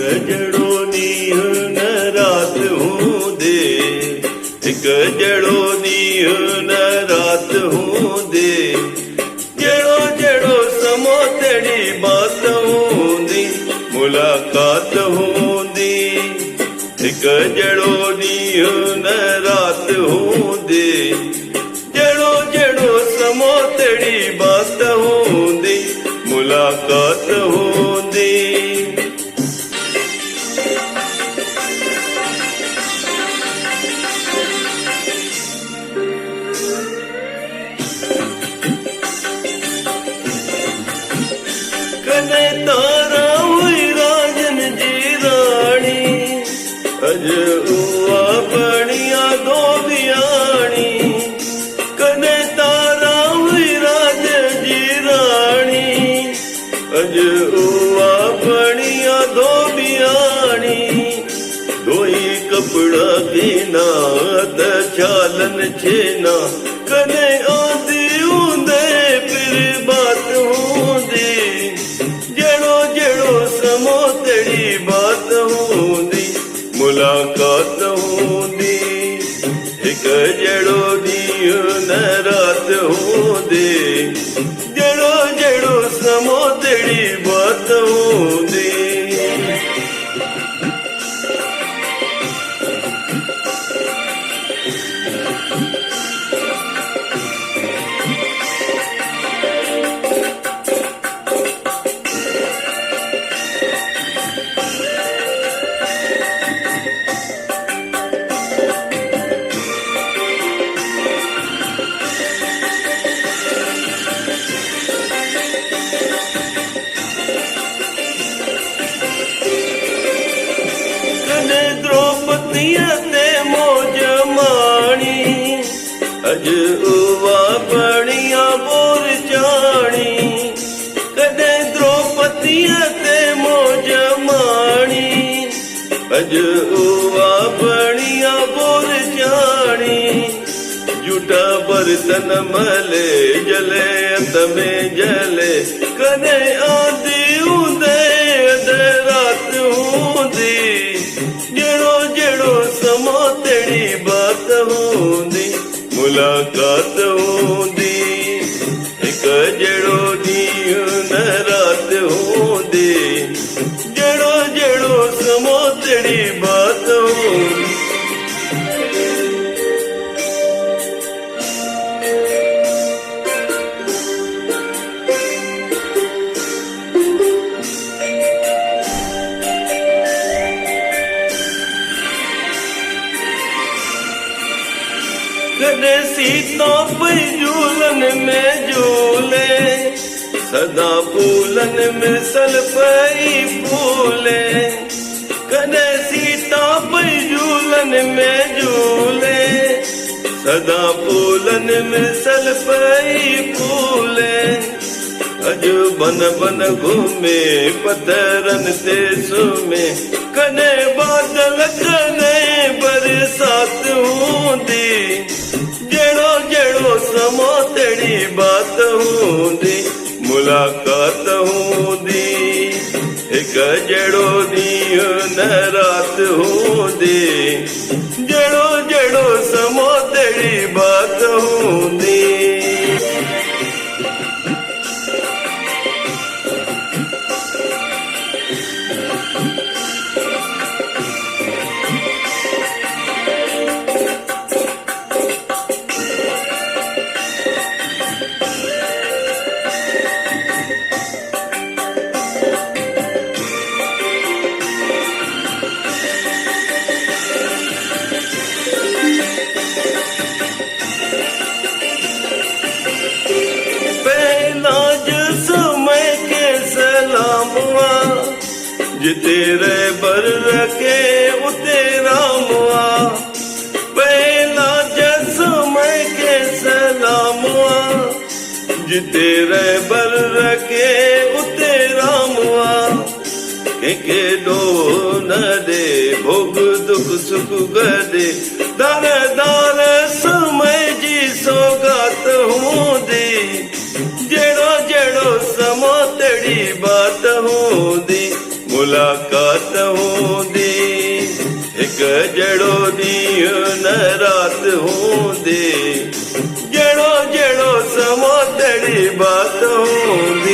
जड़ो नीह न रात हूंदे, हिक जड़ो नीह न रात हूंदे, जड़ो जड़ो समो तड़ी बात हूंदी, मुलाकात हूंदी। हिक जड़ो नीह न रात हूंदे, जड़ो जड़ो समो तड़ी बात हूंदी, मुलाकात हूंदी। कने तारा हुई राजन जी रानी, अज उआ बणिया धोबियाणी। कने तारा हुई राजन जी रानी, अज उआ बणिया धोबियाणी। धोई कपड़ा देना त चालन छेना, कने आंदी हूंदे फिर बात हूंदी, जड़ो जड़ो समो तड़ी बात हूंदी, मुलाकात हूंदी। हिक जड़ो नीह न रात हूंदे, जड़ो जड़ो समो तड़ी बात हूंदी। कने द्रौपदीअ ते मौज माणी, अज उवा बणिया बोर चाणी। कने द्रौपदीअ ते मौज माणी, अज उवा बणिया बोर चाणी। झूठा बर्तन मले जले अंत में जले, कने आंदी हूंदे अध रात हूंदी, जड़ो जड़ो समो तड़ी बात हूंदी, मुलाकात हूंदी। हिक जड़ो नीह न रात हूंदे, जड़ो जड़ो समो तड़ी बात हूंदी। कने सीता पई झूलन में झूले, सदा फूलन में सल पई फूले। कने सीता पई झूलन में झूले, सदा फूलन में सल पई फूले। अज बन बन घूमे पत्थरन ते सुमे, कने बादल कने बरसात हूंदी, जड़ो जड़ो समो तड़ी बात हूंदी, मुलाकात हूंदी। हिक जड़ो नीह न रात हूंदी, जड़ो जड़ो समो तड़ी बात हूंदी। जिते रे बर रखे उते रामुआ, पहला जसमय के सलामुआ। जिते रे बर रखे उते रामुआ, के दो न दे भोग दुख सुख गदे, दर दर समय जी सौगात हूंदी, जड़ो जड़ो समो तड़ी बात हूंदी, मुला मुलाकात हूंदी हिकु जहिड़ो ॾींहुं न राति हूंदी जहिड़ो जहिड़ो समो तहिड़ी बात हूंदी